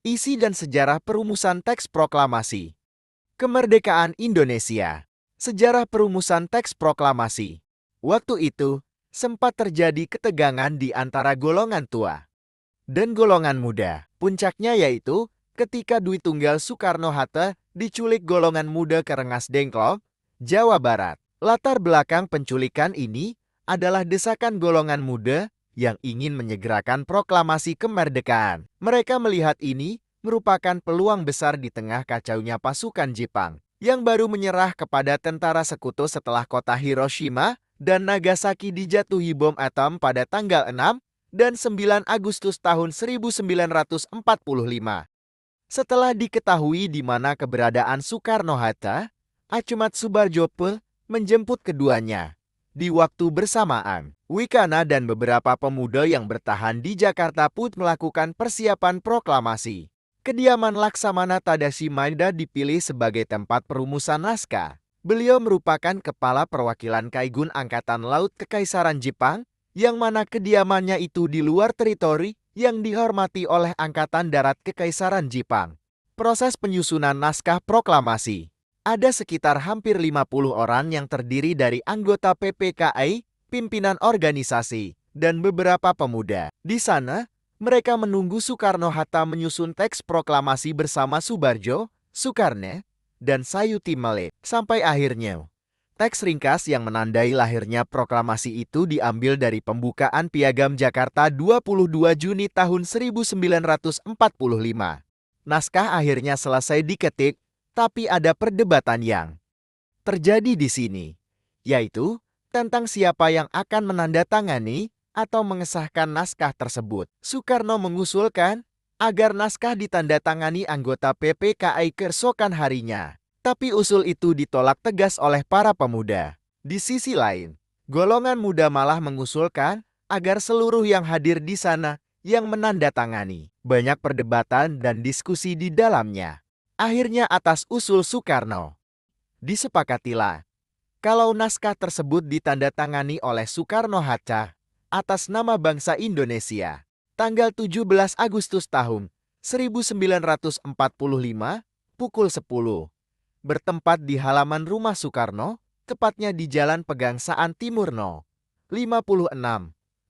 Isi dan sejarah perumusan teks proklamasi. Kemerdekaan Indonesia. Sejarah perumusan teks proklamasi. Waktu itu, sempat terjadi ketegangan di antara golongan tua dan golongan muda. Puncaknya yaitu ketika Dwi Tunggal Soekarno-Hatta diculik golongan muda ke Rengas Dengklok, Jawa Barat. Latar belakang penculikan ini adalah desakan golongan muda yang ingin menyegerakan proklamasi kemerdekaan. Mereka melihat ini merupakan peluang besar di tengah kacaunya pasukan Jepang yang baru menyerah kepada tentara sekutu setelah kota Hiroshima dan Nagasaki dijatuhi bom atom pada tanggal 6 dan 9 Agustus tahun 1945. Setelah diketahui di mana keberadaan Soekarno-Hatta, Achumat Subarjo pun menjemput keduanya. Di waktu bersamaan, Wikana dan beberapa pemuda yang bertahan di Jakarta pun melakukan persiapan proklamasi. Kediaman Laksamana Tadashi Maeda dipilih sebagai tempat perumusan naskah. Beliau merupakan kepala perwakilan Kaigun Angkatan Laut Kekaisaran Jepang, yang mana kediamannya itu di luar teritori yang dihormati oleh Angkatan Darat Kekaisaran Jepang. Proses penyusunan naskah proklamasi. Ada sekitar hampir 50 orang yang terdiri dari anggota PPKI, pimpinan organisasi, dan beberapa pemuda. Di sana, mereka menunggu Soekarno-Hatta menyusun teks proklamasi bersama Subarjo, Soekarno, dan Sayuti Male. Sampai akhirnya, teks ringkas yang menandai lahirnya proklamasi itu diambil dari pembukaan Piagam Jakarta 22 Juni tahun 1945. Naskah akhirnya selesai diketik, tapi ada perdebatan yang terjadi di sini, yaitu tentang siapa yang akan menandatangani atau mengesahkan naskah tersebut. Soekarno mengusulkan agar naskah ditandatangani anggota PPKI keesokan harinya. Tapi usul itu ditolak tegas oleh para pemuda. Di sisi lain, golongan muda malah mengusulkan agar seluruh yang hadir di sana yang menandatangani. Banyak perdebatan dan diskusi di dalamnya. Akhirnya atas usul Soekarno, disepakatilah kalau naskah tersebut ditandatangani oleh Soekarno-Hatta atas nama bangsa Indonesia. Tanggal 17 Agustus tahun 1945, pukul 10. Bertempat di halaman rumah Soekarno, tepatnya di Jalan Pegangsaan Timur No. 56.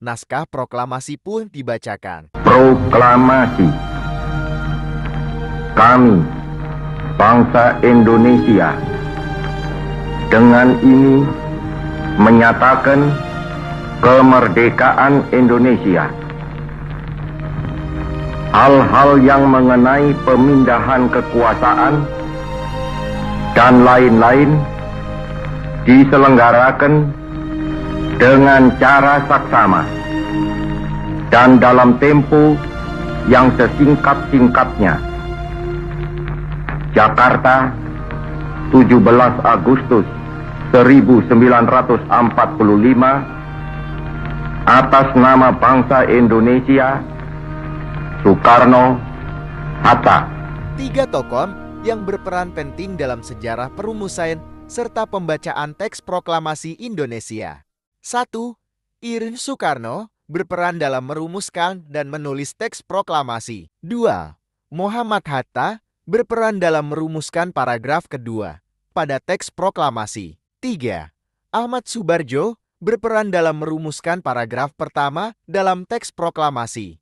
Naskah proklamasi pun dibacakan. Proklamasi. Kami, bangsa Indonesia, dengan ini menyatakan kemerdekaan Indonesia. Hal-hal yang mengenai pemindahan kekuasaan dan lain-lain diselenggarakan dengan cara saksama dan dalam tempo yang sesingkat-singkatnya. Jakarta, 17 Agustus 1945, atas nama bangsa Indonesia, Soekarno-Hatta. 3 tokoh yang berperan penting dalam sejarah perumusan serta pembacaan teks proklamasi Indonesia. 1. Irin Soekarno berperan dalam merumuskan dan menulis teks proklamasi. 2. Muhammad Hatta berperan dalam merumuskan paragraf kedua pada teks proklamasi. 3. Ahmad Subarjo berperan dalam merumuskan paragraf pertama dalam teks proklamasi.